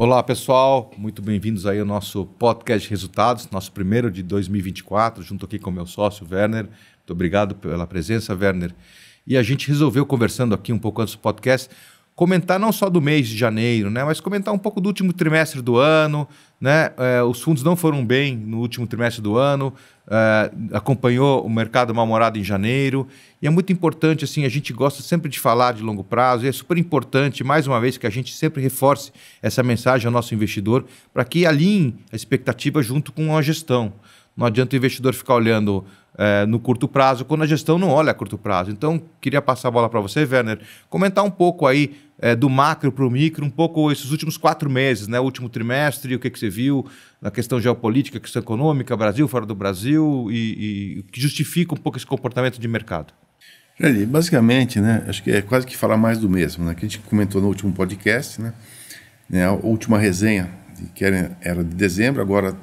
Olá pessoal, muito bem-vindos aí ao nosso podcast de resultados, nosso primeiro de 2024, junto aqui com o meu sócio Werner. Muito obrigado pela presença, Werner. E a gente resolveu, conversando aqui um pouco antes do podcast, comentar não só do mês de janeiro, né, mas comentar um pouco do último trimestre do ano, né? Os fundos não foram bem no último trimestre do ano, acompanhou o mercado mal-humorado em janeiro, e é muito importante, assim, a gente gosta sempre de falar de longo prazo, e é super importante, mais uma vez, que a gente sempre reforce essa mensagem ao nosso investidor, para que alinhe a expectativa junto com a gestão. Não adianta o investidor ficar olhando no curto prazo, quando a gestão não olha a curto prazo. Então, queria passar a bola para você, Werner, comentar um pouco aí do macro para o micro, um pouco esses últimos 4 meses, né? O último trimestre, o que você viu na questão geopolítica, questão econômica, Brasil, fora do Brasil, e o que justifica um pouco esse comportamento de mercado. Basicamente, né, acho que é quase que falar mais do mesmo, né, que a gente comentou no último podcast, né, a última resenha, que era de dezembro, agora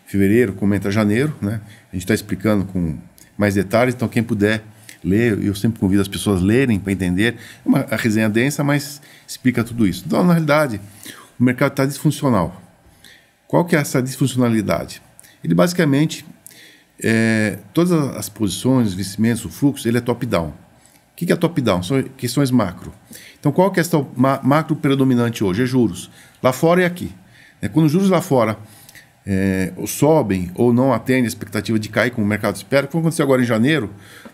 fevereiro, comenta janeiro, né, a gente está explicando com mais detalhes, então quem puder ler, eu sempre convido as pessoas a lerem para entender, é uma resenha densa, mas explica tudo isso. Então, na realidade, o mercado está disfuncional. Qual que é essa disfuncionalidade? Ele basicamente, todas as posições, os investimentos, o fluxo, ele é top-down. O que é top-down? São questões macro. Então, qual que é a questão macro predominante hoje? É juros. Lá fora e aqui. Quando os juros lá fora sobem ou não atendem a expectativa de cair, como o mercado espera, como aconteceu agora em janeiro,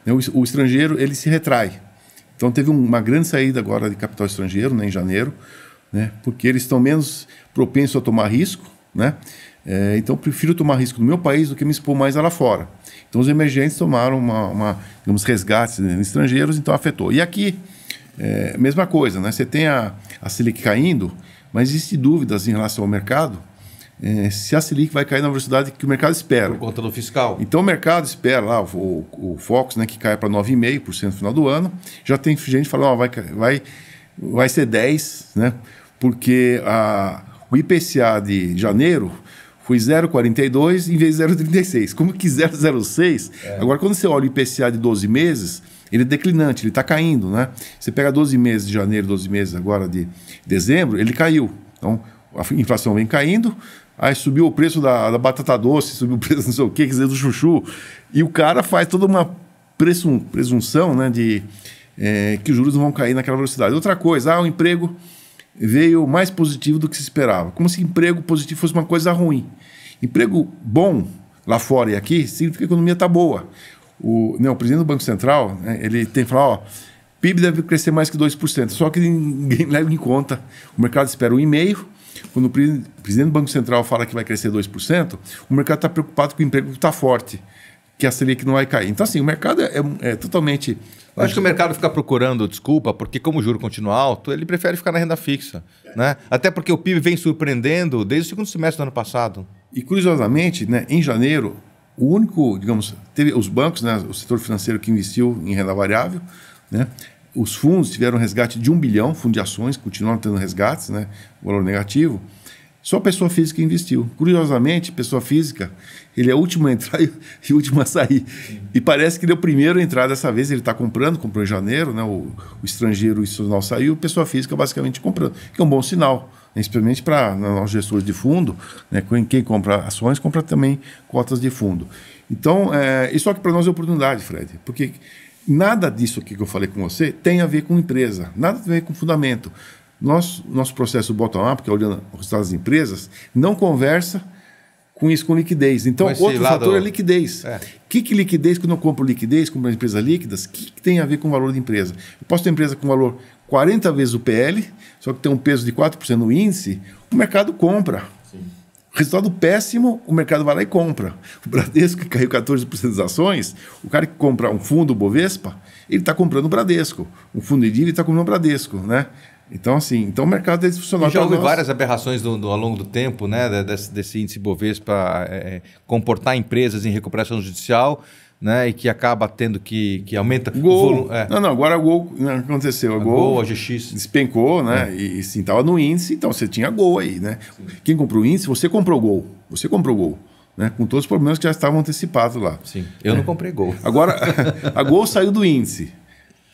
né, o estrangeiro ele se retrai. Então, teve uma grande saída agora de capital estrangeiro, né, em janeiro, né, porque eles estão menos propensos a tomar risco, né? Então, eu prefiro tomar risco no meu país do que me expor mais lá fora. Então, os emergentes tomaram digamos, resgates, né, estrangeiros, então afetou. E aqui, mesma coisa, né? Você tem a Selic caindo, mas existem dúvidas em relação ao mercado, se a Selic vai cair na velocidade que o mercado espera. Por conta do fiscal. Então, o mercado espera lá, o Fox, né, que cai para 9,5% no final do ano. Já tem gente falando, vai ser 10%, né? Porque o IPCA de janeiro foi 0,42 em vez de 0,36. Como que 0,06? Agora, quando você olha o IPCA de 12 meses, ele é declinante, ele está caindo, né? Você pega 12 meses de janeiro, 12 meses agora de dezembro, ele caiu. Então, a inflação vem caindo, aí subiu o preço da batata doce, subiu o preço não sei o quê, quer dizer, do chuchu, e o cara faz toda uma presunção, né, de que os juros não vão cair naquela velocidade. Outra coisa, o emprego veio mais positivo do que se esperava. Como se emprego positivo fosse uma coisa ruim. Emprego bom lá fora e aqui significa que a economia está boa. O presidente do Banco Central, né, ele tem que falar, PIB deve crescer mais que 2%, só que ninguém leva em conta. O mercado espera 1,5%. Quando o presidente do Banco Central fala que vai crescer 2%, o mercado está preocupado com o emprego que está forte, que a Selic não vai cair. Então, assim, o mercado é totalmente... Eu acho que o mercado fica procurando desculpa, porque como o juro continua alto, ele prefere ficar na renda fixa, né? Até porque o PIB vem surpreendendo desde o segundo semestre do ano passado. E, curiosamente, né, em janeiro, o único, digamos, teve os bancos, né, o setor financeiro que investiu em renda variável, né, os fundos tiveram um resgate de 1 bilhão, fundo de ações, continuam tendo resgates, né, valor negativo. Só a pessoa física investiu. Curiosamente, pessoa física, ele é o último a entrar e o último a sair. Sim. E parece que ele é o primeiro a entrar dessa vez. Ele está comprou em janeiro, né? O estrangeiro institucional saiu, pessoa física basicamente comprando, que é um bom sinal, né? Especialmente para nós gestores de fundo, né? Quem compra ações, compra também cotas de fundo. Então, isso aqui para nós é oportunidade, Fred, porque nada disso aqui que eu falei com você tem a ver com empresa, nada a ver com fundamento. Nosso processo bottom-up, que é olhando os resultados das empresas, não conversa com isso, com liquidez. Então, outro fator é liquidez. Que liquidez, quando eu compro liquidez, compro empresas líquidas, o que tem a ver com o valor da empresa? Eu posso ter empresa com valor 40 vezes o PL, só que tem um peso de 4% no índice, o mercado compra. Sim. Resultado péssimo, o mercado vai lá e compra. O Bradesco, que caiu 14% das ações, o cara que compra um fundo Bovespa, ele está comprando o Bradesco. Um fundo de dívida está comprando o Bradesco, né? Então, assim, o mercado é disfuncional. E já houve várias aberrações ao longo do tempo, né, desse índice Bovespa comportar empresas em recuperação judicial, né, e que acaba tendo que aumenta o volume. Não, agora a Gol, o que aconteceu? A Gol, a GX despencou, né, e sim, estava no índice, então você tinha a Gol aí, né? Sim. Quem comprou o índice, você comprou o Gol. Né, com todos os problemas que já estavam antecipados lá. Sim, eu não comprei Gol. Agora, a Gol saiu do índice,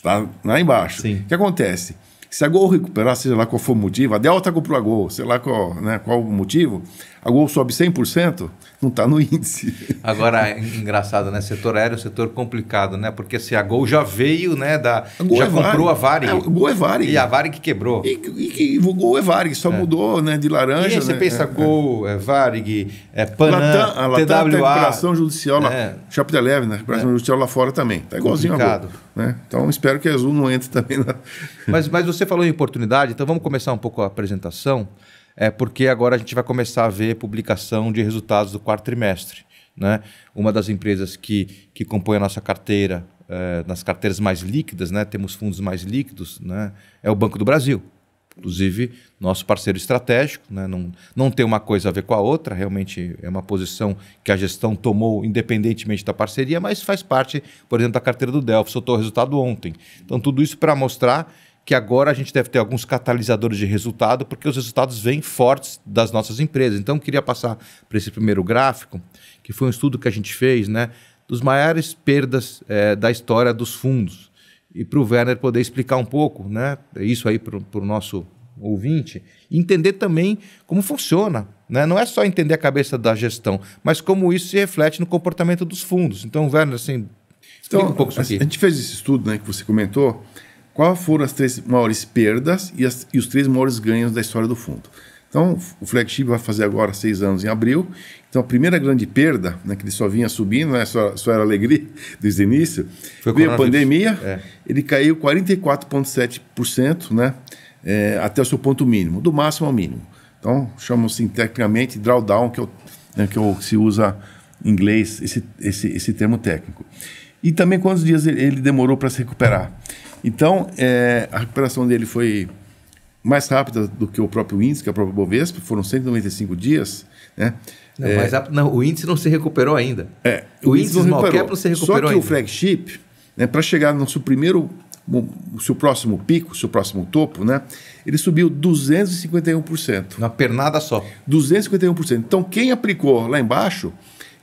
tá lá embaixo. Sim. O que acontece? Se a Gol recuperar, seja lá qual for o motivo, a Delta comprou a Gol, sei lá qual, né, qual o motivo, a Gol sobe 100%, não está no índice. Agora, engraçado, né? Setor aéreo é um setor complicado, né? Porque se a Gol já veio, né? Já comprou a Varig. A Gol é Varig. E a Varig quebrou. E o Gol é Varig, só mudou, né, de laranja. E aí você pensa Gol, Varig, Panam, TWA. Latam tem recuperação judicial lá. Chapter 11, né? Recuperação judicial lá fora também. Tá igualzinho a Gol. Né? Então espero que a Azul não entre também. Mas você falou em oportunidade, então vamos começar um pouco a apresentação. Porque agora a gente vai começar a ver publicação de resultados do quarto trimestre. Né? Uma das empresas que compõe a nossa carteira, nas carteiras mais líquidas, né? Temos fundos mais líquidos, né? É o Banco do Brasil. Inclusive, nosso parceiro estratégico, né? Não tem uma coisa a ver com a outra, realmente é uma posição que a gestão tomou independentemente da parceria, mas faz parte, por exemplo, da carteira do Delphi, soltou o resultado ontem. Então, tudo isso para mostrar que agora a gente deve ter alguns catalisadores de resultado, porque os resultados vêm fortes das nossas empresas. Então, eu queria passar para esse primeiro gráfico, que foi um estudo que a gente fez, né, dos maiores perdas da história dos fundos. E para o Werner poder explicar um pouco, né, isso aí para o nosso ouvinte, e entender também como funciona. Né? Não é só entender a cabeça da gestão, mas como isso se reflete no comportamento dos fundos. Então, Werner, assim, explica um pouco isso aqui. A gente fez esse estudo, né, que você comentou. Quais foram as 3 maiores perdas e os 3 maiores ganhos da história do fundo? Então, o Flagship vai fazer agora 6 anos em abril. Então, a primeira grande perda, né, que ele só vinha subindo, né, só era alegria desde o início, veio a pandemia, ele caiu 44,7%, né, até o seu ponto mínimo, do máximo ao mínimo. Então, chamam-se tecnicamente drawdown, que se usa em inglês esse termo técnico. E também quantos dias ele demorou para se recuperar. Então, a recuperação dele foi mais rápida do que o próprio índice, que é o próprio Bovespa, foram 195 dias. Né? O índice não se recuperou ainda. O índice small cap não se recuperou ainda. Só que o Flagship, né, para chegar no seu seu próximo pico, seu próximo topo, né, ele subiu 251%. Uma pernada só. 251%. Então, quem aplicou lá embaixo,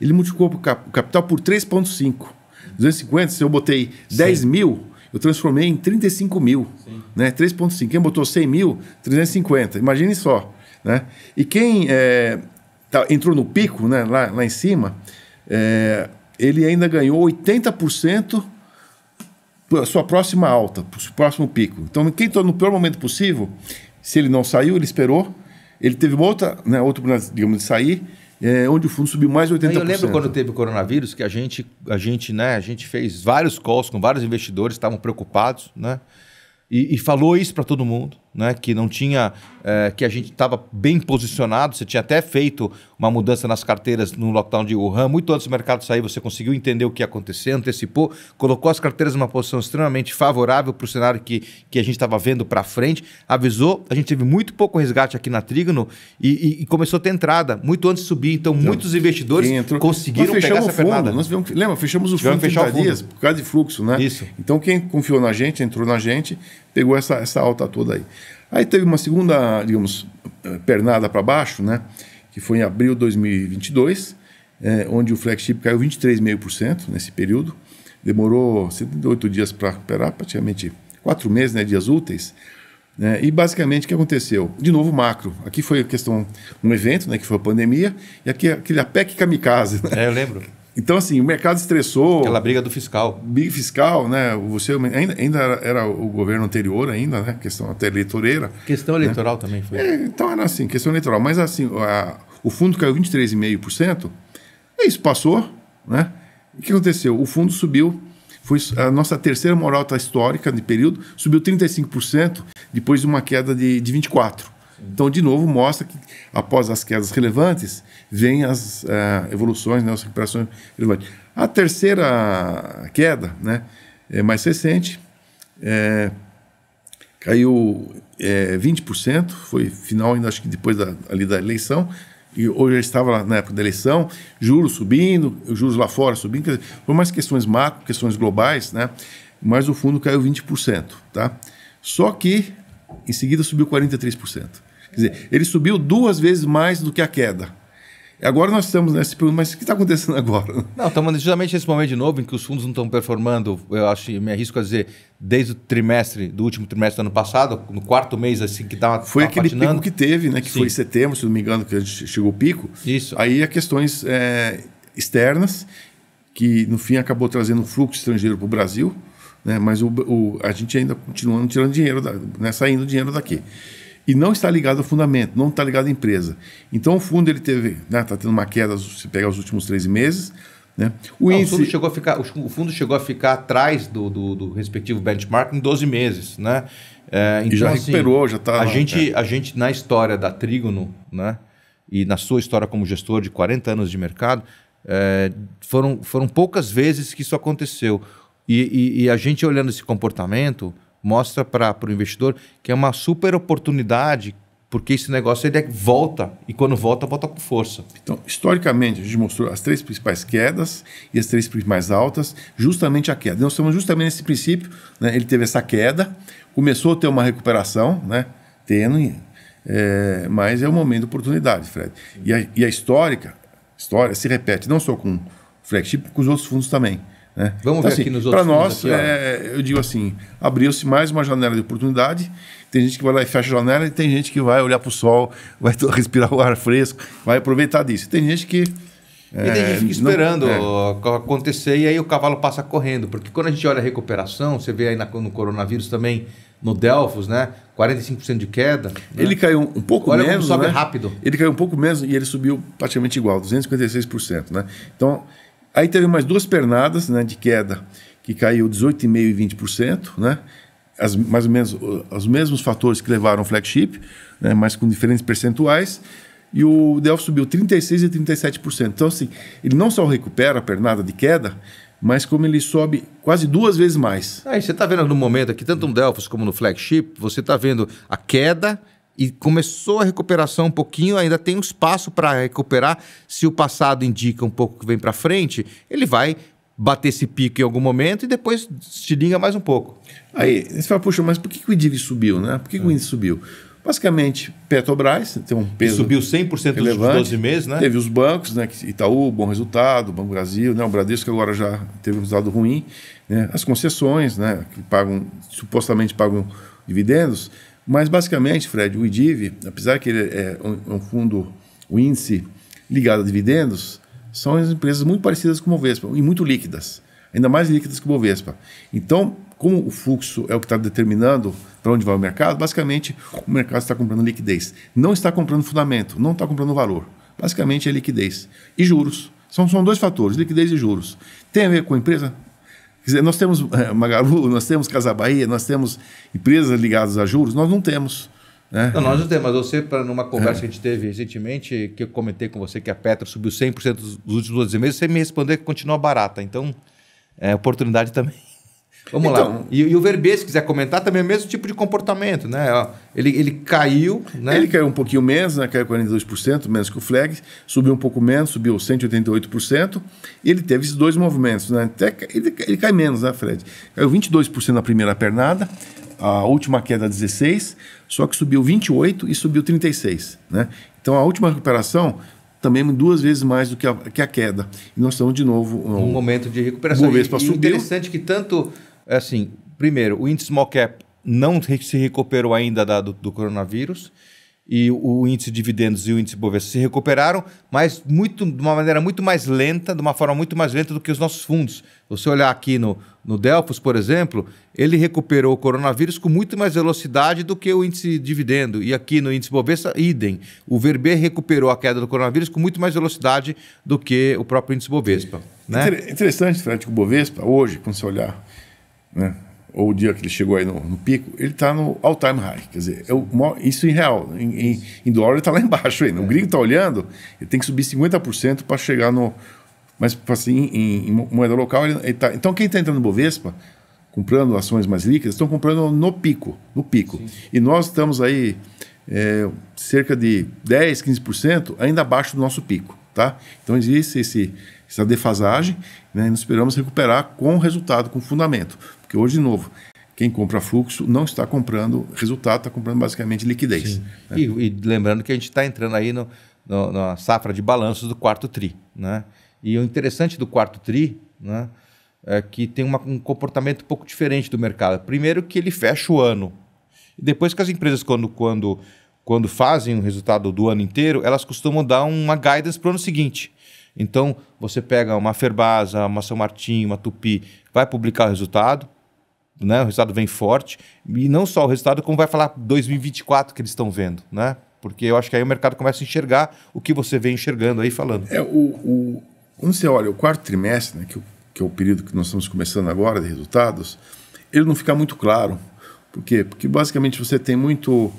ele multiplicou o capital por 3,5. 250, se eu botei 10 mil, eu transformei em 35 mil, né? 3,5. Quem botou 100 mil, 350. Imagine só. Né? E quem entrou no pico, né, lá em cima, ele ainda ganhou 80% para a sua próxima alta, para o seu próximo pico. Então, quem entrou no pior momento possível, se ele não saiu, ele esperou, ele teve uma outra digamos, de sair, onde o fundo subiu mais de 80%. Eu lembro quando teve o coronavírus, que a gente fez vários calls com vários investidores, estavam preocupados, né? E falou isso para todo mundo, né? Que não tinha, que a gente estava bem posicionado. Você tinha até feito uma mudança nas carteiras no lockdown de Wuhan. Muito antes do mercado sair, você conseguiu entender o que ia acontecer, antecipou, colocou as carteiras numa posição extremamente favorável para o cenário que a gente estava vendo para frente, avisou. A gente teve muito pouco resgate aqui na Trígono e começou a ter entrada muito antes de subir. Então, muitos investidores conseguiram pegar essa pernada. Lembra? Fechamos o fundo em 30 dias por causa de fluxo, né? Isso. Então, quem confiou na gente, entrou na gente, pegou essa alta toda aí. Aí teve uma segunda, digamos, pernada para baixo, né? Que foi em abril de 2022, onde o Flagship caiu 23,5% nesse período. Demorou 78 dias para recuperar, praticamente 4 meses, né, dias úteis. E basicamente o que aconteceu? De novo macro. Aqui foi a questão, um evento, né, que foi a pandemia, e aqui aquele APEC kamikaze. Né? Eu lembro. Então, assim, o mercado estressou. Aquela briga do fiscal. Briga fiscal, né? Você ainda era o governo anterior, ainda, né? Questão até eleitoreira. Questão eleitoral, né? Também foi. Então era assim, questão eleitoral. Mas assim, o fundo caiu 23,5%. Isso passou, né? E o que aconteceu? O fundo subiu, foi a nossa terceira maior alta histórica de período, subiu 35% depois de uma queda de 24%. Então, de novo, mostra que após as quedas relevantes, vêm as evoluções, né, as recuperações relevantes. A terceira queda, né, mais recente, caiu 20%, foi final ainda, acho que depois da eleição, e hoje já estava na época da eleição, juros subindo, juros lá fora subindo, quer dizer, por mais questões macro, questões globais, né, mas o fundo caiu 20%. Tá? Só que, em seguida, subiu 43%. Quer dizer, ele subiu 2 vezes mais do que a queda. Agora nós estamos nesse período, mas o que está acontecendo agora? Não, estamos justamente nesse momento de novo em que os fundos não estão performando, eu acho, me arrisco a dizer, desde do último trimestre do ano passado, no quarto mês assim que estava Foi aquele patinando. pico que teve, né? Que Sim. foi em setembro, se não me engano, que a gente chegou o pico. Isso. Aí há questões externas, que no fim acabou trazendo fluxo estrangeiro para o Brasil, né? Mas a gente ainda continua tirando dinheiro, saindo dinheiro daqui. E não está ligado ao fundamento, não está ligado à empresa. Então o fundo ele teve, está tendo uma queda, se pegar os últimos 3 meses. Né? O fundo chegou a ficar atrás do respectivo benchmark em 12 meses. Né? Então, e já recuperou, já está... A gente, na história da Trígono, né? E na sua história como gestor de 40 anos de mercado, foram poucas vezes que isso aconteceu. E a gente olhando esse comportamento mostra para o investidor que é uma super oportunidade, porque esse negócio ele volta, e quando volta com força. Então, historicamente, a gente mostrou as 3 principais quedas e as 3 mais altas, justamente a queda. Nós estamos justamente nesse princípio, né? Ele teve essa queda, começou a ter uma recuperação, né? Tênue, mas é um momento de oportunidade, Fred. E a história se repete, não só com o flagship, com os outros fundos também. Né? Vamos então, ver aqui nos outros fundos. Para nós, eu digo assim, abriu-se mais uma janela de oportunidade. Tem gente que vai lá e fecha a janela, e tem gente que vai olhar para o sol, vai respirar o ar fresco, vai aproveitar disso. Tem gente que... E tem gente que fica esperando acontecer, e aí o cavalo passa correndo. Porque quando a gente olha a recuperação, você vê aí no coronavírus também, no Delphos, né? 45% de queda. Né? Ele caiu um pouco menos. Olha como sobe rápido. Ele caiu um pouco menos e ele subiu praticamente igual, 256%. Né? Então, aí teve mais 2 pernadas, né, de queda, que caiu 18,5% e 20%. Né? Mais ou menos os mesmos fatores que levaram o flagship, né, mas com diferentes percentuais. E o Delphos subiu 36% e 37%. Então, assim, ele não só recupera a pernada de queda, mas como ele sobe quase 2 vezes mais. Aí você está vendo no momento aqui, tanto no Delphos como no flagship, você está vendo a queda e começou a recuperação um pouquinho, ainda tem um espaço para recuperar. Se o passado indica um pouco que vem para frente, ele vai bater esse pico em algum momento e depois estilinga mais um pouco. Aí você fala, puxa, mas por que o IDIV subiu, né? Por que o índice subiu? Basicamente, Petrobras tem um peso subiu 100% nos 12 meses, né? Teve os bancos, né? Itaú, bom resultado, Banco Brasil, né? O Bradesco agora já teve um resultado ruim, né? As concessões, né? Que supostamente pagam dividendos, mas basicamente, Fred, o IDIV, apesar que ele é um fundo, o índice ligado a dividendos, são as empresas muito parecidas com o Bovespa e muito líquidas, ainda mais líquidas que o Bovespa. Então, como o fluxo é o que está determinando para onde vai o mercado, basicamente o mercado está comprando liquidez. Não está comprando fundamento, não está comprando valor. Basicamente é liquidez. E juros. São 2 fatores, liquidez e juros. Tem a ver com a empresa? Quer dizer, nós temos Magalu, nós temos Casa Bahia, nós temos empresas ligadas a juros, nós não temos. Né? Não, nós não temos, mas você, numa conversa que a gente teve recentemente, que eu comentei com você que a Petro subiu 100% dos últimos 12 meses, você me respondeu que continua barata. Então, oportunidade também. Vamos lá. E o VRB, se quiser comentar, também é o mesmo tipo de comportamento, né? Ele caiu, né? Ele caiu um pouquinho menos, né? Caiu 42%, menos que o Flag, subiu um pouco menos, subiu 188%, e ele teve esses 2 movimentos, né? Ele cai menos, né, Fred? Caiu 22% na primeira pernada, a última queda 16%, só que subiu 28% e subiu 36%, né? Então a última recuperação também 2 vezes mais do que a queda. E nós estamos de novo... Um momento de recuperação. E interessante que tanto... Assim, primeiro, o índice small cap não se recuperou ainda do coronavírus, e o índice de dividendos e o índice Bovespa se recuperaram, mas de uma maneira muito mais lenta, de uma forma muito mais lenta do que os nossos fundos. Se você olhar aqui no Delphos, por exemplo, ele recuperou o coronavírus com muito mais velocidade do que o índice dividendo. E aqui no índice Bovespa, idem. O VRB recuperou a queda do coronavírus com muito mais velocidade do que o próprio índice Bovespa. Né? Interessante, Fred, que o Bovespa, hoje, quando você olhar, né, ou o dia que ele chegou aí no pico, ele está no all-time high. Quer dizer, isso em real. Em dólar ele está lá embaixo ainda. O gringo está olhando, ele tem que subir 50% para chegar no... Mas assim, em moeda local, ele tá... Então quem está entrando no Bovespa, comprando ações mais líquidas, estão comprando no pico. Sim. E nós estamos aí cerca de 10%, 15% ainda abaixo do nosso pico. Tá? Então existe essa defasagem, né? E nós esperamos recuperar com resultado, com fundamento. Porque hoje, de novo, quem compra fluxo não está comprando resultado, está comprando basicamente liquidez. Né? E lembrando que a gente está entrando aí na safra de balanços do quarto TRI, né? E o interessante do quarto TRI, né, é que tem um comportamento um pouco diferente do mercado. Primeiro que ele fecha o ano. E depois que as empresas, quando fazem o resultado do ano inteiro, elas costumam dar uma guidance para o ano seguinte. Então, você pega uma Ferbasa, uma São Martinho, uma Tupi, vai publicar o resultado, né? O resultado vem forte. E não só o resultado, como vai falar 2024 que eles estão vendo, né? Porque eu acho que aí o mercado começa a enxergar o que você vem enxergando aí falando. Quando você olha o quarto trimestre, né, que é o período que nós estamos começando agora de resultados, ele não fica muito claro. Por quê? Porque basicamente você tem muito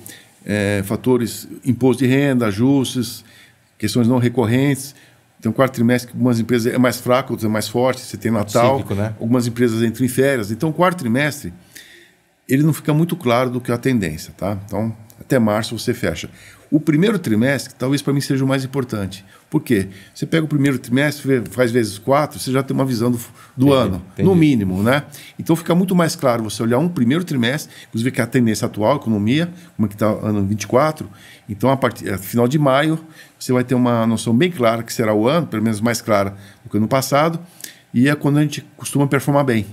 fatores, imposto de renda, ajustes, questões não recorrentes. Tem um quarto trimestre que algumas empresas é mais fraco, outras é mais forte. Você tem Natal, cíclico, né? Algumas empresas entram em férias. Então, o quarto trimestre, ele não fica muito claro do que é a tendência, tá? Então, até março você fecha. O primeiro trimestre, talvez para mim seja o mais importante. Por quê? Você pega o primeiro trimestre, faz vezes 4, você já tem uma visão do ano, no mínimo, né? Então fica muito mais claro você olhar um primeiro trimestre, inclusive que é a tendência atual, a economia, como é que está o ano 24. Então, a partir final de maio, você vai ter uma noção bem clara que será o ano, pelo menos mais clara do que o ano passado, e é quando a gente costuma performar bem.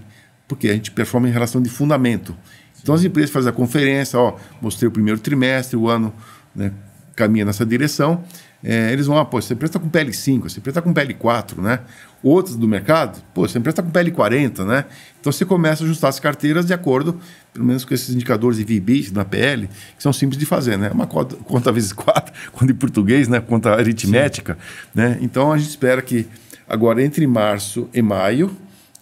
Porque a gente performa em relação de fundamento. Então, as empresas fazem a conferência, mostrei o primeiro trimestre, o ano, né, caminha nessa direção, eles vão, essa empresa está com PL5, essa empresa está com PL4, né? Outros do mercado, essa empresa está com PL40, né? Então você começa a ajustar as carteiras de acordo, pelo menos com esses indicadores de VIB na PL, que são simples de fazer, né? Uma conta vezes 4, conta em português, né? Conta aritmética, né? Então a gente espera que agora entre março e maio,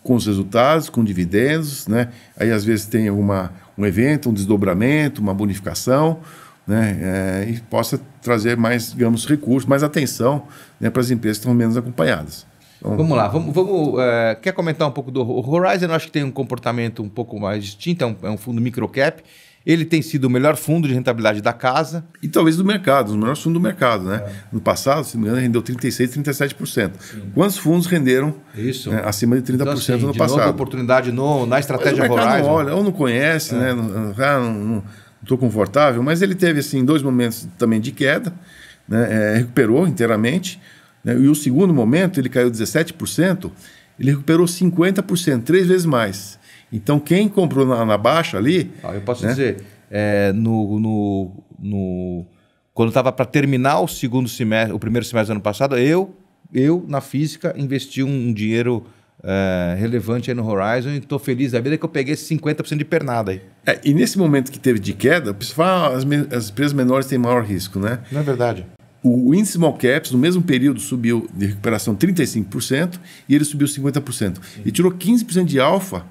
com os resultados, com dividendos, né? Aí às vezes tem um evento, um desdobramento, uma bonificação, né? E possa trazer mais, digamos, recursos, mais atenção, né, para as empresas que estão menos acompanhadas. Então, vamos lá, quer comentar um pouco do Horizon? Eu acho que tem um comportamento um pouco mais distinto, é um fundo microcap. Ele tem sido o melhor fundo de rentabilidade da casa. E talvez do mercado, os melhores fundos do mercado, né? No passado, se não me engano, rendeu 36%, 37%. Sim. Quantos fundos renderam acima de 30% então, assim, no passado? Novo oportunidade na estratégia Horizon. Não olha, ou não conhece, né? Não estou confortável, mas ele teve assim 2 momentos também de queda, né? Recuperou inteiramente, né? E o segundo momento, ele caiu 17%, ele recuperou 50%, 3 vezes mais. Então, quem comprou na baixa ali... eu posso dizer, quando estava para terminar o primeiro semestre do ano passado, eu na física, investi um dinheiro relevante aí no Horizon e estou feliz da vida que eu peguei esse 50% de pernada aí. E nesse momento que teve de queda, as empresas menores têm maior risco, né? Não é verdade. O índice Small Caps, no mesmo período, subiu de recuperação 35% e ele subiu 50%. Sim. E tirou 15% de alfa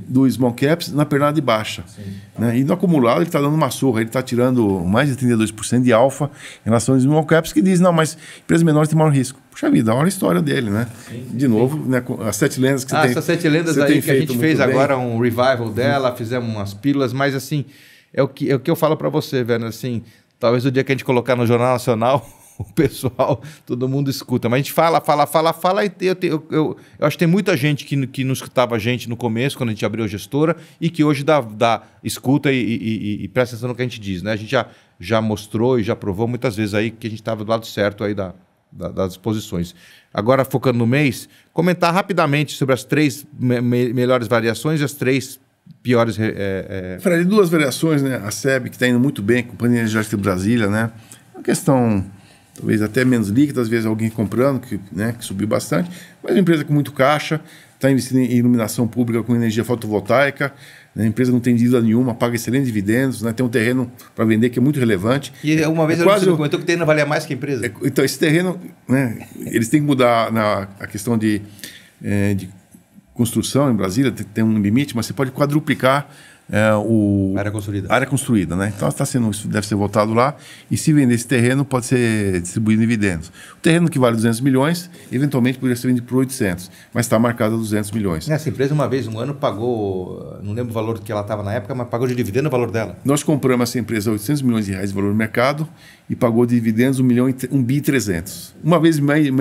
do Small Caps na pernada de baixa. Né? E no acumulado ele está dando uma surra, ele está tirando mais de 32% de alfa em relação aos Small Caps, que diz, não, mas empresas menores têm maior risco. Puxa vida, olha a história dele, né? De novo, né, as 7 lendas que você tem. Essas 7 lendas aí que a gente fez agora, um revival dela, fizemos umas pílulas, mas assim, é o que eu falo para você, Werner, assim, talvez o dia que a gente colocar no Jornal Nacional, o pessoal, todo mundo escuta. Mas a gente fala, e eu acho que tem muita gente que não escutava a gente no começo, quando a gente abriu a gestora, e que hoje escuta e presta atenção no que a gente diz, né? A gente já mostrou e já provou muitas vezes aí que a gente estava do lado certo aí das posições. Agora, focando no mês, comentar rapidamente sobre as 3 melhores variações e as 3 piores... Fred, 2 variações, né? A SEB, que está indo muito bem, a Companhia Energética de Brasília, né? Uma questão... talvez até menos líquida, às vezes alguém comprando, que subiu bastante, mas uma empresa com muito caixa, está investindo em iluminação pública com energia fotovoltaica, né? A empresa não tem dívida nenhuma, paga excelentes dividendos, né? Tem um terreno para vender que é muito relevante. E uma vez você comentou que o terreno valia mais que a empresa. Então, esse terreno, né, eles têm que mudar a questão de construção em Brasília, tem um limite, mas você pode quadruplicar área construída, né? Então isso deve ser voltado lá, e se vender esse terreno pode ser distribuído em dividendos. O terreno que vale 200 milhões, eventualmente poderia ser vendido por 800, mas está marcado a 200 milhões. Essa empresa uma vez, um ano, pagou, não lembro o valor que ela estava na época, mas pagou de dividendo o valor dela. Nós compramos essa empresa a 800 milhões de reais de valor no mercado e pagou de dividendos 1 bi 300. Uma vez meio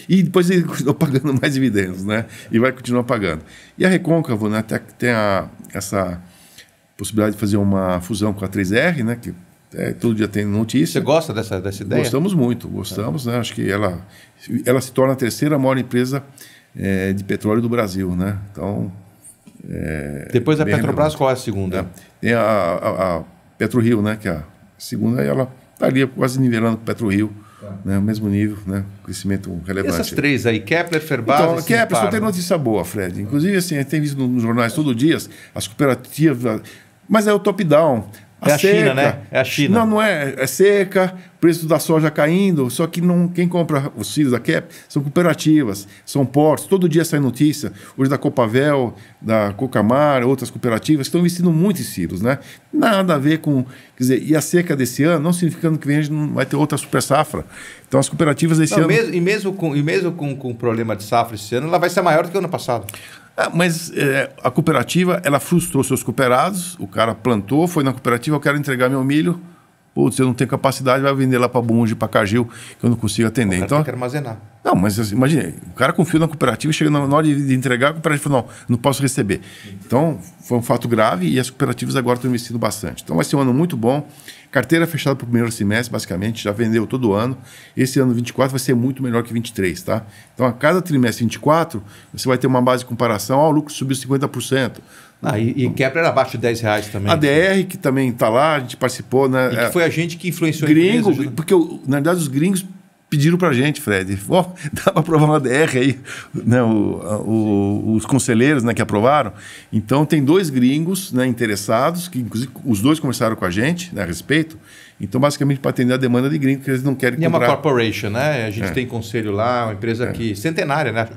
e depois ele continuou pagando mais dividendos, né? E vai continuar pagando. E a Recôncavo, né, até tem essa possibilidade de fazer uma fusão com a 3R, né, que todo dia tem notícia. Você gosta dessa ideia? Gostamos muito, né? Acho que ela se torna a terceira maior empresa de petróleo do Brasil, né? Então, depois da Petrobras, qual é a segunda? Tem a PetroRio, né? Que é a segunda, ela estaria quase nivelando com o PetroRio, né? O mesmo nível, né? Crescimento relevante. E essas três aí, Kepler, Ferbasa e Simpar. Kepler, só tem notícia boa, Fred. Inclusive, assim, a gente tem visto nos jornais todo dia, as cooperativas... Mas é o top-down. É a China, né? É a China. Não é. É seca, preço da soja caindo, só que quem compra os filhos da Kepler são cooperativas, são portos. Todo dia sai notícia, hoje da Copavel, da Cocamar, outras cooperativas que estão investindo muito em silos, né? Nada a ver com... Quer dizer, e a seca desse ano não significa que vem a gente não vai ter outra super safra. Então as cooperativas desse ano... Mesmo com o problema de safra esse ano, ela vai ser maior do que o ano passado. Mas a cooperativa, ela frustrou seus cooperados, o cara plantou, foi na cooperativa, eu quero entregar meu milho, putz, eu não tenho capacidade, vai vender lá para Bunge, para Cagil, que eu não consigo atender. Então, quer armazenar. Não, mas assim, imagina, o cara confiou na cooperativa, chega na hora de entregar, a cooperativa falou, não posso receber. Então, foi um fato grave e as cooperativas agora estão investindo bastante. Então, vai ser um ano muito bom. Carteira fechada para o primeiro semestre, basicamente, já vendeu todo ano. Esse ano 24 vai ser muito melhor que 23, tá? Então, a cada trimestre 24, você vai ter uma base de comparação, o lucro subiu 50%. E Kepler era abaixo de R$10 também. A DR, que também está lá, a gente participou, né? E que foi a gente que influenciou gringo, a empresa. Porque, na verdade, os gringos pediram para a gente, Fred, dá para aprovar uma DR aí, né? Os conselheiros, né, que aprovaram. Então, tem 2 gringos, né, interessados, que inclusive os 2 conversaram com a gente, né, a respeito. Então, basicamente, para atender a demanda de gringo, que eles não querem comprar. E é uma corporation, né? A gente tem conselho lá, uma empresa que centenária, né?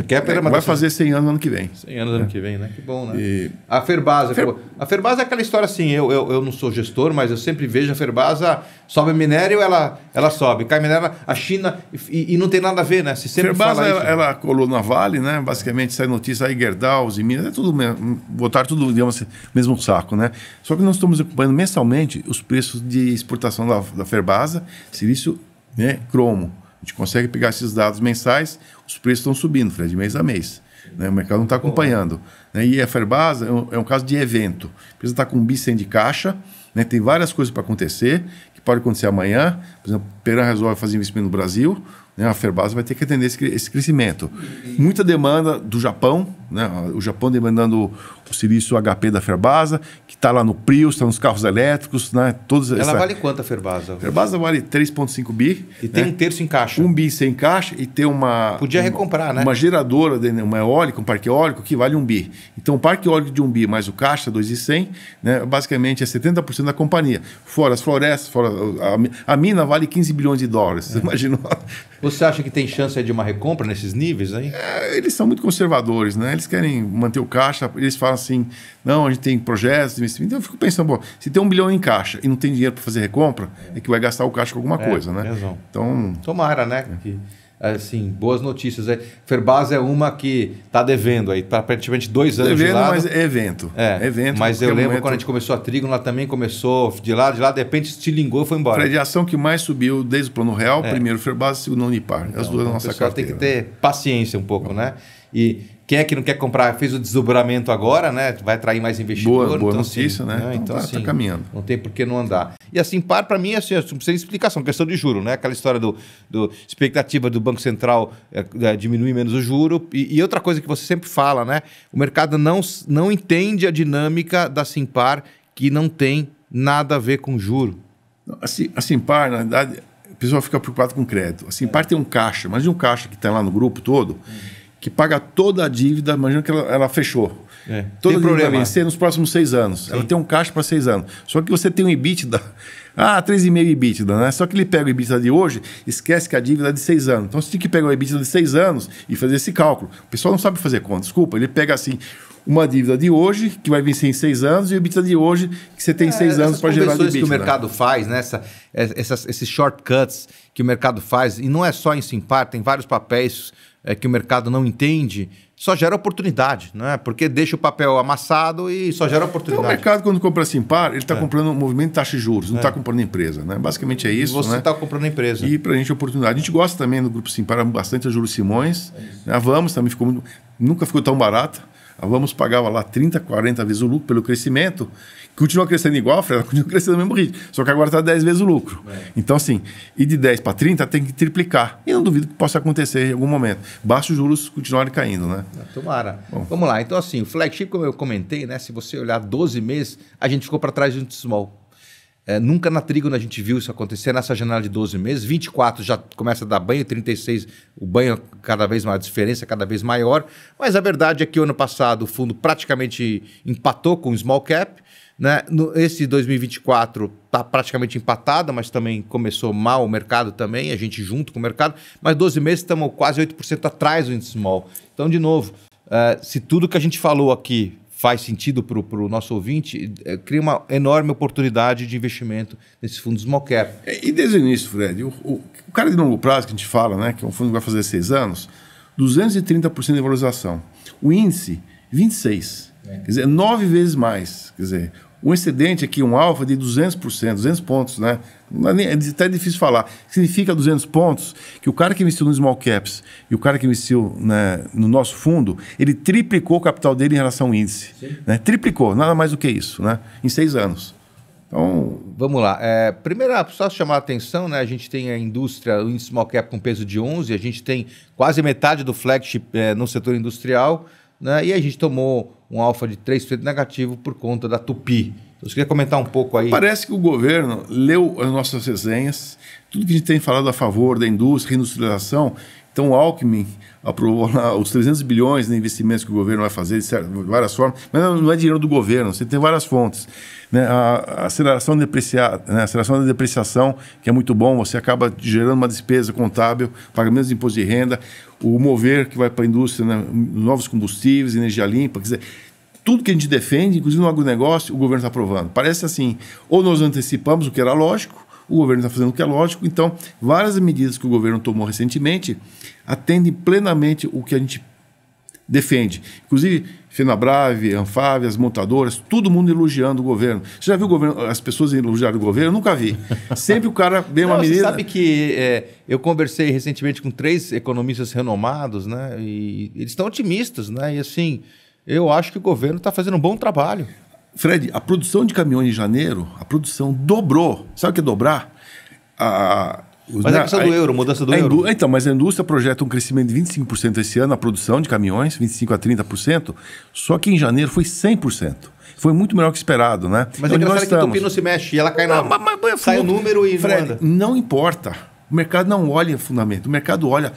Kepler vai fazer 100 anos no ano que vem. 100 anos no ano que vem, né? Que bom, né? A Ferbasa. A Ferbasa é aquela história assim, eu não sou gestor, mas eu sempre vejo a Ferbasa, sobe minério, ela sobe. Cai minério, a China, e não tem nada a ver, né? Se sempre Ferbasa, fala isso. ela colou na Vale, né? Basicamente, sai notícia aí, Gerdau, e Minas, é tudo mesmo, botaram tudo, digamos assim, mesmo saco, né? Só que nós estamos acompanhando mensalmente os preços de exportação da Ferbasa, silício, né, cromo. A gente consegue pegar esses dados mensais, os preços estão subindo, Fred, de mês a mês. Né? O mercado não está acompanhando. Né? E a Ferbasa é um caso de evento. A empresa está com um bi sem de caixa, né? Tem várias coisas para acontecer, que pode acontecer amanhã. Por exemplo, a Peran resolve fazer investimento no Brasil, né? A Ferbasa vai ter que atender esse crescimento. Muita demanda do Japão, né? O Japão demandando o silício HP da Ferbasa, que está lá no Prius, está nos carros elétricos. Né? Ela vale quanto a Ferbasa? A Ferbasa vale 3,5 bi. E tem um terço em caixa. 1 bi sem caixa e tem uma... Podia recomprar, né? Uma geradora, uma eólica, um parque eólico, que vale 1 bi. Então, o parque eólico de 1 bi mais o caixa, 2,100, né? Basicamente é 70% da companhia. Fora as florestas, fora a mina vale 15 bilhões de dólares. Você imaginou? Você acha que tem chance de uma recompra nesses níveis aí? Eles são muito conservadores, né? Eles querem manter o caixa, eles falam assim, não, a gente tem projetos de investimento. Então eu fico pensando, bom, se tem 1 bilhão em caixa e não tem dinheiro para fazer recompra, é que vai gastar o caixa com alguma coisa, né? Razão. Então, tomara, né? Que, assim, boas notícias. Ferbasa é uma que está devendo aí, está praticamente 2 anos devendo, de lado. Mas é evento. É evento. Mas eu lembro quando a gente começou a Trigo, ela também começou de lado, de repente estilingou e foi embora. Fred, a ação que mais subiu desde o Plano Real, primeiro Ferbasa, segundo Unipar. As duas da nossa carteira. Tem que ter paciência um pouco, né? E quem é que não quer comprar, fez o desdobramento agora, né? Vai atrair mais investidor. Boa então, notícia, assim, né? Então, está caminhando. Não tem por que não andar. E a Simpar, para mim, assim, não precisa de explicação, questão de juro, né? Aquela história do expectativa do Banco Central diminuir menos o juro. E outra coisa que você sempre fala, né? O mercado não entende a dinâmica da Simpar, que não tem nada a ver com juro. A Simpar, na verdade, o pessoal fica preocupado com crédito. A Simpar tem um caixa, mas um caixa que está lá no grupo todo, que paga toda a dívida, imagina que ela fechou. Toda a dívida vai vencer nos próximos 6 anos. Sim. Ela tem um caixa para 6 anos. Só que você tem um EBITDA, 3,5 EBITDA, né? Só que ele pega o EBITDA de hoje, esquece que a dívida é de 6 anos. Então você tem que pegar o EBITDA de 6 anos e fazer esse cálculo. O pessoal não sabe fazer conta, desculpa. Ele pega assim, uma dívida de hoje, que vai vencer em 6 anos, e o EBITDA de hoje, que você tem 6 anos para gerar de EBITDA. Que o mercado faz, né? Esses shortcuts que o mercado faz, e não é só em Simpar, tem vários papéis que o mercado não entende, só gera oportunidade, né? Porque deixa o papel amassado e só gera oportunidade. Então, o mercado, quando compra Simpar, ele está comprando um movimento de taxa de juros, não está comprando empresa, né? Basicamente é isso. Você está comprando empresa. E para a gente é oportunidade. A gente gosta também do Grupo Simpar, bastante a Juros Simões. Né? A Vamos também nunca ficou tão barata. A Vamos pagava lá 30, 40 vezes o lucro pelo crescimento, continua crescendo igual, Fred, continua crescendo no mesmo ritmo, só que agora está 10 vezes o lucro. Então, assim, ir de 10 para 30 tem que triplicar. E não duvido que possa acontecer em algum momento. Basta os juros continuarem caindo, né? Tomara. Bom. Vamos lá. Então, assim, o flagship, como eu comentei, né? Se você olhar 12 meses, a gente ficou para trás do small. Nunca na Trígono a gente viu isso acontecer nessa janela de 12 meses. 24 já começa a dar banho, 36 o banho cada vez mais, a diferença cada vez maior. Mas a verdade é que o ano passado o fundo praticamente empatou com o small cap. Né? Esse 2024 está praticamente empatado, mas também começou mal o mercado também, a gente junto com o mercado. Mas 12 meses estamos quase 8% atrás do índice small. Então, de novo, se tudo que a gente falou aqui faz sentido para o nosso ouvinte, cria uma enorme oportunidade de investimento nesses fundos small cap. E desde o início, Fred, o cara de longo prazo que a gente fala, né, que é um fundo que vai fazer 6 anos, 230% de valorização. O índice, 26%. Quer dizer, 9 vezes mais. Quer dizer, um excedente aqui, um alfa de 200%, 200 pontos, né? É até difícil falar. Significa 200 pontos que o cara que investiu no small caps e o cara que investiu, né, no nosso fundo, ele triplicou o capital dele em relação ao índice. Né? Triplicou, nada mais do que isso, né? Em 6 anos. Então, vamos lá. Primeiro, só chamar a atenção, né? A gente tem a indústria, o índice small cap com peso de 11, a gente tem quase metade do flagship no setor industrial, né? E a gente tomou um alfa de 3% negativo por conta da Tupi. Então, você queria comentar um pouco aí? Parece que o governo leu as nossas resenhas, tudo que a gente tem falado a favor da indústria, reindustrialização. Então, o Alckmin aprovou lá os 300 bilhões de investimentos que o governo vai fazer, de várias formas, mas não é dinheiro do governo, você tem várias fontes. Né? A aceleração da depreciação, que é muito bom, você acaba gerando uma despesa contábil, pagamento de imposto de renda, o mover que vai para a indústria, né? Novos combustíveis, energia limpa, quer dizer, tudo que a gente defende, inclusive no agronegócio, o governo está aprovando. Parece assim, ou nós antecipamos o que era lógico, o governo está fazendo o que é lógico, então várias medidas que o governo tomou recentemente atendem plenamente o que a gente defende. Inclusive, Fenabrave, Anfávia, as montadoras, todo mundo elogiando o governo. Você já viu o governo, as pessoas elogiarem o governo? Eu nunca vi. Sempre o cara vê uma medida... Você sabe que eu conversei recentemente com 3 economistas renomados, né? E eles estão otimistas, né? E assim, eu acho que o governo está fazendo um bom trabalho. Fred, a produção de caminhões em janeiro, a produção dobrou. Sabe o que é dobrar? Mas a questão do euro, mudança do euro. Então, mas a indústria projeta um crescimento de 25% esse ano, a produção de caminhões, 25% a 30%, só que em janeiro foi 100%. Foi muito melhor que esperado, né? Mas é engraçado que a Tupi não se mexe, e ela cai na... sai o número e Fred, não anda. Não importa. O mercado não olha fundamento. O mercado olha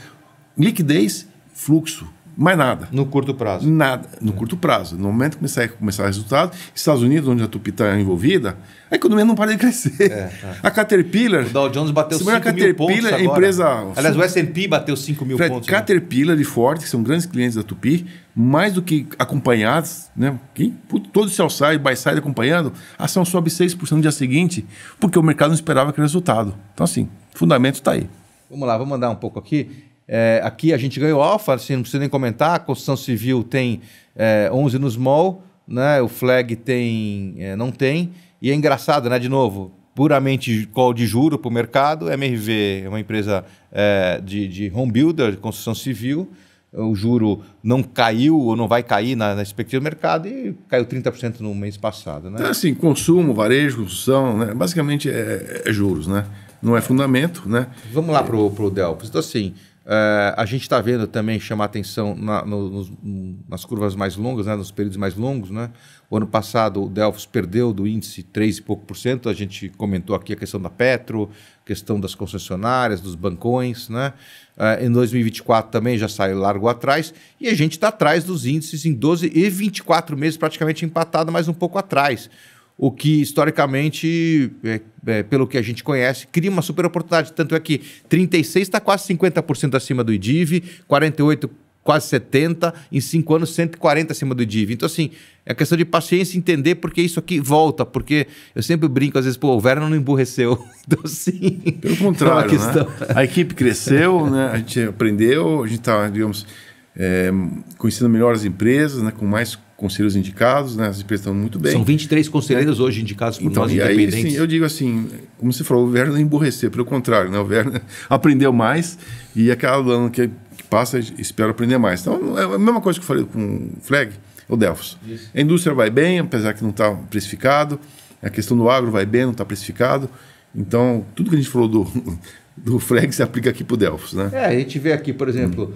liquidez, fluxo. Mais nada. No curto prazo. Nada. No curto prazo. No momento que começar o resultado, Estados Unidos, onde a Tupi está envolvida, a economia não para de crescer. A Caterpillar... O Dow Jones bateu 5 mil pontos agora. Empresa... Aliás, o S&P bateu 5 mil pontos. Caterpillar e Ford, que são grandes clientes da Tupi, mais do que acompanhados, né? Todos se alçar e buy-side acompanhando, a ação sobe 6% no dia seguinte, porque o mercado não esperava aquele resultado. Então, assim, o fundamento está aí. Vamos lá, vamos andar um pouco aqui. Aqui a gente ganhou alfa, assim, não precisa nem comentar. A construção civil tem 11 no small, né? O flag tem, não tem. E é engraçado, né? De novo, puramente call de juro para o mercado. MRV é uma empresa de home builder, de construção civil. O juro não caiu ou não vai cair na expectativa do mercado e caiu 30% no mês passado. Né? Então, assim, consumo, varejo, construção, né? Basicamente é juros, né? Não é fundamento, né? Vamos lá para o Delphos. Então, assim, a gente está vendo também chamar atenção nas curvas mais longas, né? Nos períodos mais longos. Né? O ano passado, o Delphos perdeu do índice 3 e pouco por cento. A gente comentou aqui a questão da Petro, questão das concessionárias, dos bancões. Né? Em 2024 também já saiu largo atrás. E a gente está atrás dos índices em 12 e 24 meses, praticamente empatado, mas um pouco atrás. O que, historicamente, pelo que a gente conhece, cria uma super oportunidade. Tanto é que 36 está quase 50% acima do IDIV, 48 quase 70, em 5 anos 140 acima do IDIV. Então, assim, é questão de paciência e entender porque isso aqui volta, porque eu sempre brinco, às vezes, o Werner não emburreceu. Então, assim... Pelo contrário, né? A equipe cresceu, né? A gente aprendeu, a gente está, digamos, conhecendo melhor as empresas, né? Com mais conselheiros indicados, né? As empresas estão muito bem. São 23 conselheiros hoje indicados por nós, e independentes. Aí, sim, eu digo assim, como você falou, o Werner não emburreceu, pelo contrário, né? O Werner aprendeu mais e a cada ano que passa, espero aprender mais. Então, é a mesma coisa que eu falei com o Flag, o Delfos. Isso. A indústria vai bem, apesar que não está precificado. A questão do agro vai bem, não está precificado. Então, tudo que a gente falou do FREG se aplica aqui para o Delfos, né? A gente vê aqui, por exemplo,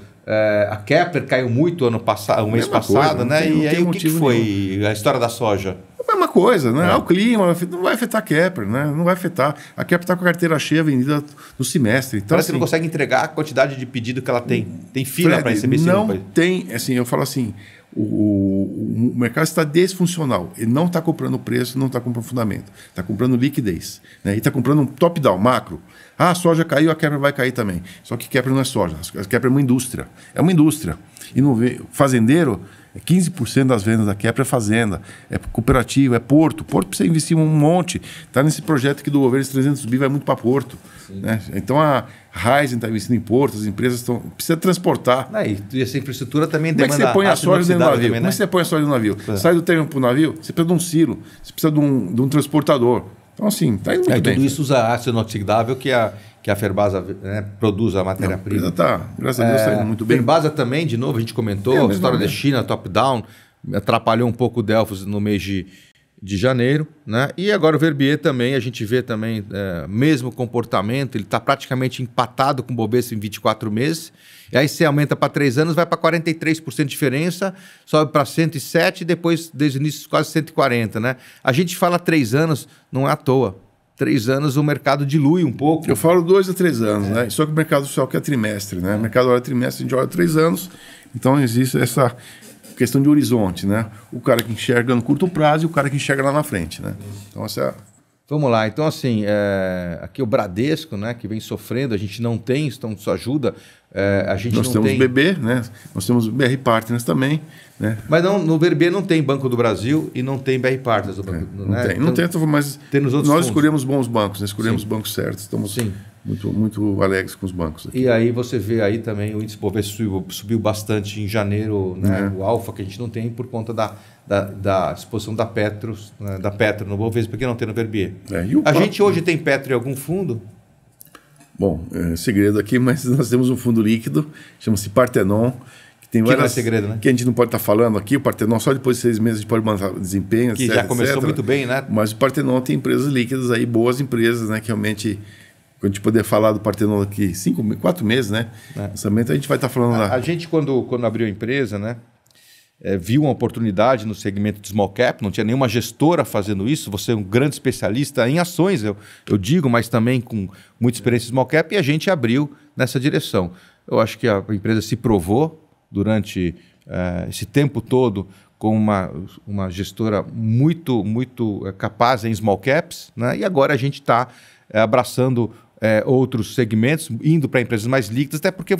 a Kepler caiu muito ano passado, o mês passado, coisa, né? Não e aí tem o que foi nenhum. a história da soja? A mesma coisa, né? O clima não vai afetar a Kepler, né? Não vai afetar. A Kepler está com a carteira cheia vendida no semestre. Então, Parece que não consegue entregar a quantidade de pedido que ela tem. Tem fila para receber esse não tem, assim, eu falo assim, o mercado está disfuncional. Ele não está comprando preço, não está comprando fundamento. Está comprando liquidez. Né? E está comprando um top-down, macro. Ah, a soja caiu, a Kepler vai cair também. Só que Kepler não é soja. A Kepler é uma indústria. É uma indústria. E não vê, fazendeiro, 15% das vendas da Kepler é fazenda, é cooperativa, é porto. Porto precisa investir um monte. Está nesse projeto aqui do governo, esse 300 bi vai muito para porto. Né? Então a Raizen está investindo em porto, as empresas estão... Precisa transportar. E essa infraestrutura também Como é que demanda... você põe a soja dentro do navio? Também, né? Como é que você põe a soja no navio? Sai do terreno para o navio, você precisa de um silo, você precisa de um transportador. Então, assim, está indo muito bem. Tudo isso usa ácido inoxidável que a Ferbasa, né, produz a matéria-prima. Graças a Deus, está indo muito bem. Ferbasa também, de novo, a gente comentou, a história da China, top-down, atrapalhou um pouco o Delfos no mês de janeiro, né? E agora o Verbier também, a gente vê também mesmo comportamento, ele está praticamente empatado com o Bovespa em 24 meses, e aí você aumenta para 3 anos, vai para 43% de diferença, sobe para 107 e depois, desde o início, quase 140, né? A gente fala 3 anos, não é à toa. 3 anos o mercado dilui um pouco. Eu falo 2 a 3 anos, né? Só que o mercado social quer trimestre, né? O mercado olha trimestre, a gente olha 3 anos, então existe essa questão de horizonte, né? O cara que enxerga no curto prazo e o cara que enxerga lá na frente, né? Então essa... Vamos lá, então assim, aqui o Bradesco, né, que vem sofrendo, a gente não tem, então isso ajuda, a gente Nós não temos tem... BB, né? Nós temos BR Partners também, né? Mas não, no BB não tem Banco do Brasil e não tem BR Partners. Não tem, mas tem nos outros nós fundos. Escolhemos bons bancos, né? Escolhemos os bancos certos, estamos muito alegres com os bancos aqui. E aí você vê aí também o índice Bovespa subiu bastante em janeiro, né? O Alfa, que a gente não tem por conta da exposição da Petro, né? Da Petro no Bovespa, porque não tem no Verbier. A gente hoje tem Petro em algum fundo? Bom, é segredo aqui, mas nós temos um fundo líquido, chama-se Partenon, que tem várias... não é segredo, né? Que a gente não pode estar falando aqui. O Partenon, só depois de 6 meses a gente pode mandar desempenho, que etc, já começou etc. muito bem, né? Mas o Partenon tem empresas líquidas aí, boas empresas, né? Que realmente... Quando a gente puder falar do Partenon daqui 4 meses, né? Lançamento, a gente vai estar falando lá. A gente, quando abriu a empresa, né? Viu uma oportunidade no segmento de small cap, não tinha nenhuma gestora fazendo isso, você é um grande especialista em ações, eu digo, mas também com muita experiência em small cap, e a gente abriu nessa direção. Eu acho que a empresa se provou durante esse tempo todo com uma gestora muito capaz em small caps, né? E agora a gente está abraçando outros segmentos, indo para empresas mais líquidas, até porque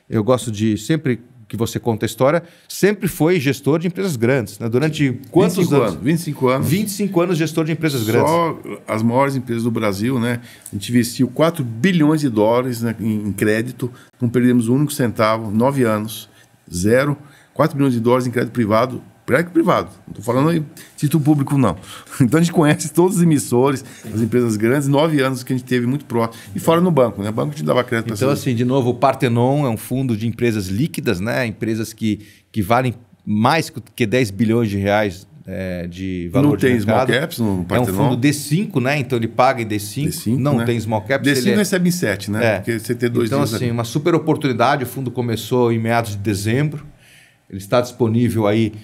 eu gosto de sempre... que você conta a história, sempre foi gestor de empresas grandes. Né? Durante quantos anos? 25 anos. 25 anos gestor de empresas grandes. Só as maiores empresas do Brasil, né? A gente investiu 4 bilhões de dólares, né, em crédito, não perdemos um único centavo, 9 anos, 0. 4 bilhões de dólares em crédito privado, privado. Não estou falando em título público, não. Então a gente conhece todos os emissores, as empresas grandes, 9 anos que a gente teve muito próximo. E fora no banco, né? O banco te dava crédito para Então, assim, de novo, o Partenon é um fundo de empresas líquidas, né? Empresas que valem mais que 10 bilhões de reais de valor de mercado. Não tem small caps no Partenon. É um fundo D5, né? Então ele paga em D5. Não, né? Tem small caps. D5 recebe em 7, né? Porque você tem 2 então, assim, ali. Uma super oportunidade. O fundo começou em meados de dezembro. Ele está disponível aí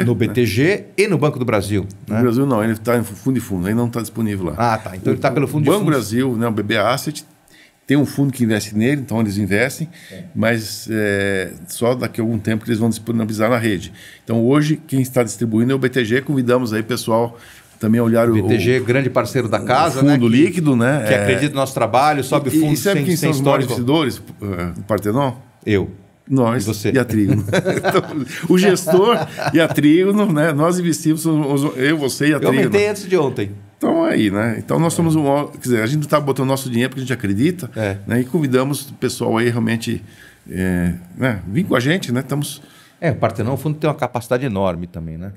no BTG e no Banco do Brasil. No Brasil não, ele está em fundo de fundo, ele não está disponível lá. Ah, tá. Então ele está pelo fundo de fundo. O Banco Brasil, né, o BB Asset, tem um fundo que investe nele, então eles investem, mas só daqui a algum tempo que eles vão disponibilizar na rede. Então hoje quem está distribuindo é o BTG, convidamos aí pessoal também a olhar o BTG, grande parceiro da casa, fundo líquido, né? Que acredita no nosso trabalho, sobe o fundo sabe quem são os maiores investidores do Partenon? Eu. Nós e a Trígono. Então, o gestor e a Trígono, né? Nós investimos, eu, você e a Trígono. Eu aumentei antes de ontem. Então aí, né? Então nós somos quer dizer, a gente não está botando nosso dinheiro porque a gente acredita, né? E convidamos o pessoal aí realmente vir com a gente, né? Estamos... O Partenon, o fundo tem uma capacidade enorme também, né?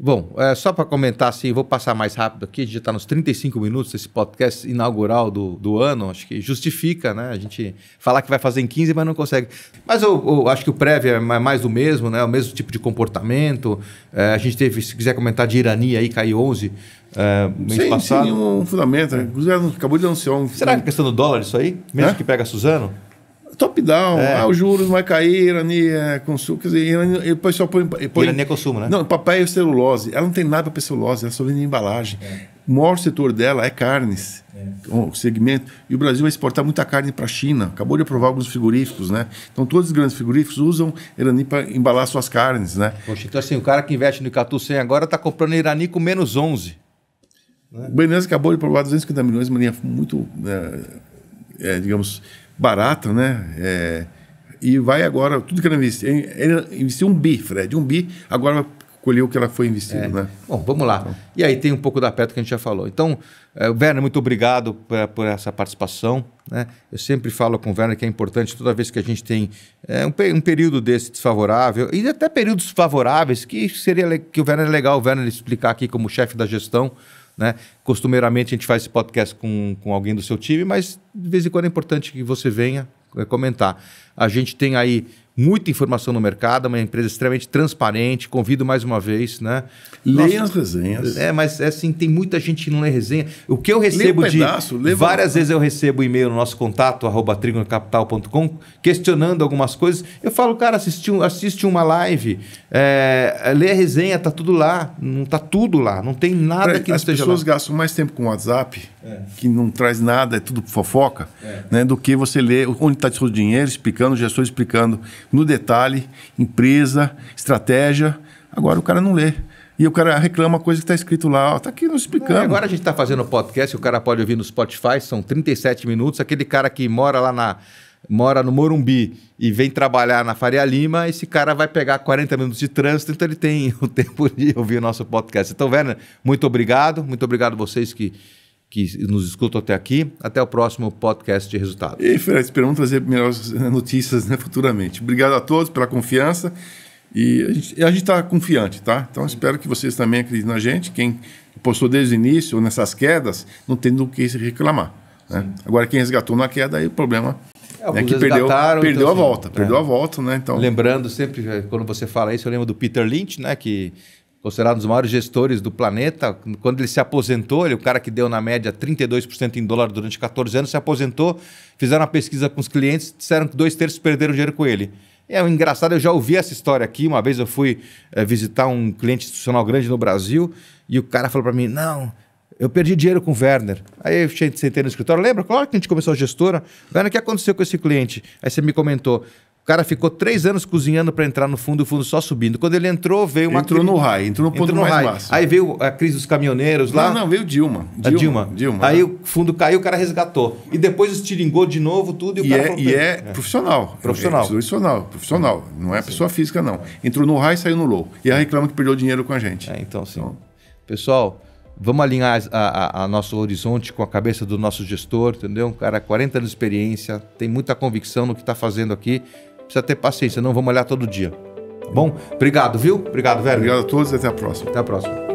Bom, só para comentar assim, vou passar mais rápido aqui, a gente já está nos 35 minutos, esse podcast inaugural do ano, acho que justifica, né? A gente falar que vai fazer em 15, mas não consegue. Mas eu acho que o prévio é mais do mesmo, né? O mesmo tipo de comportamento. A gente teve, se quiser comentar de Irani aí, caiu 11 mês passado. Sem nenhum fundamento. O governo acabou de anunciar Será que é questão do dólar isso aí? Mesmo que pega Suzano? Top-down, os juros vai cair, Irani é consumo. Quer dizer, Irani, o pessoal põe. Irani é consumo, né? Não, papel e celulose. Ela não tem nada para celulose, ela só vende embalagem. O maior setor dela é carnes, o segmento. E o Brasil vai exportar muita carne para a China. Acabou de aprovar alguns frigoríficos, né? Então, todos os grandes frigoríficos usam Irani para embalar suas carnes, né? Poxa, então assim, o cara que investe no Icatu 100 agora está comprando Irani com menos 11. Né? O BNDES acabou de aprovar 250 milhões, de maneira muito, digamos, barata, né? E vai agora, tudo que ela investiu, investiu $1 bi, Fred, $1 bi, agora vai colher o que ela foi investido, né? Bom, vamos lá. Então. E aí tem um pouco da Petro que a gente já falou. Então, Werner, muito obrigado por essa participação, né? Eu sempre falo com o Werner que é importante toda vez que a gente tem um período desse desfavorável e até períodos favoráveis, que seria que o Werner é legal o Werner explicar aqui como chefe da gestão, né? Costumeiramente a gente faz esse podcast com alguém do seu time, mas de vez em quando é importante que você venha comentar. A gente tem aí muita informação no mercado, uma empresa extremamente transparente, convido mais uma vez, né? Leiam as resenhas. Mas assim, tem muita gente que não lê resenha. O que eu recebo várias vezes eu recebo e-mail no nosso contato, @trigonocapital.com, questionando algumas coisas. Eu falo, cara, assiste uma live, lê a resenha, tá tudo lá. Não tá tudo lá, não tem nada que não esteja lá. As pessoas gastam mais tempo com o WhatsApp, que não traz nada, é tudo fofoca, né, do que você ler onde está seu dinheiro, explicando, o gestor explicando no detalhe, empresa, estratégia. Agora o cara não lê. E o cara reclama coisa que está escrito lá, está aqui nos explicando. Agora a gente está fazendo podcast, o cara pode ouvir no Spotify, são 37 minutos. Aquele cara que mora no Morumbi e vem trabalhar na Faria Lima, esse cara vai pegar 40 minutos de trânsito, então ele tem o tempo de ouvir o nosso podcast. Então, Werner, muito obrigado a vocês que nos escutam até aqui. Até o próximo podcast de resultados. E, Fred, esperamos trazer melhores notícias, né, futuramente. Obrigado a todos pela confiança e a gente está confiante, tá? Então, espero que vocês também acreditem na gente. Quem postou desde o início, nessas quedas, não tem do que se reclamar. Né? Agora, quem resgatou na queda, aí o problema é que perdeu então, a volta. Perdeu a volta, né? Então... Lembrando sempre, quando você fala isso, eu lembro do Peter Lynch, né? Que considerado um dos maiores gestores do planeta. Quando ele se aposentou, ele, o cara que deu na média 32% em dólar durante 14 anos, se aposentou, fizeram uma pesquisa com os clientes, disseram que 2/3 perderam dinheiro com ele. É engraçado, eu já ouvi essa história aqui. Uma vez eu fui visitar um cliente institucional grande no Brasil e o cara falou para mim, não, eu perdi dinheiro com o Werner. Aí eu sentei no escritório, lembra? Claro que a gente começou a gestora. Werner, o que aconteceu com esse cliente? Aí você me comentou, o cara ficou 3 anos cozinhando para entrar no fundo, o fundo só subindo. Quando ele entrou, veio uma... Entrou no raio, entrou no ponto mais máximo. Aí veio a crise dos caminhoneiros lá. Não, veio Dilma. Dilma. Aí o fundo caiu, o cara resgatou. E depois estilingou de novo tudo e o cara falou... Profissional. Profissional. Não é pessoa física, não. Entrou no raio e saiu no low. E aí reclama que perdeu dinheiro com a gente. Então, sim. Pessoal... Vamos alinhar a nosso horizonte com a cabeça do nosso gestor, entendeu? Um cara, 40 anos de experiência, tem muita convicção no que está fazendo aqui. Precisa ter paciência, não vamos olhar todo dia. Bom, obrigado, viu? Obrigado, Werner. Obrigado a todos e até a próxima. Até a próxima.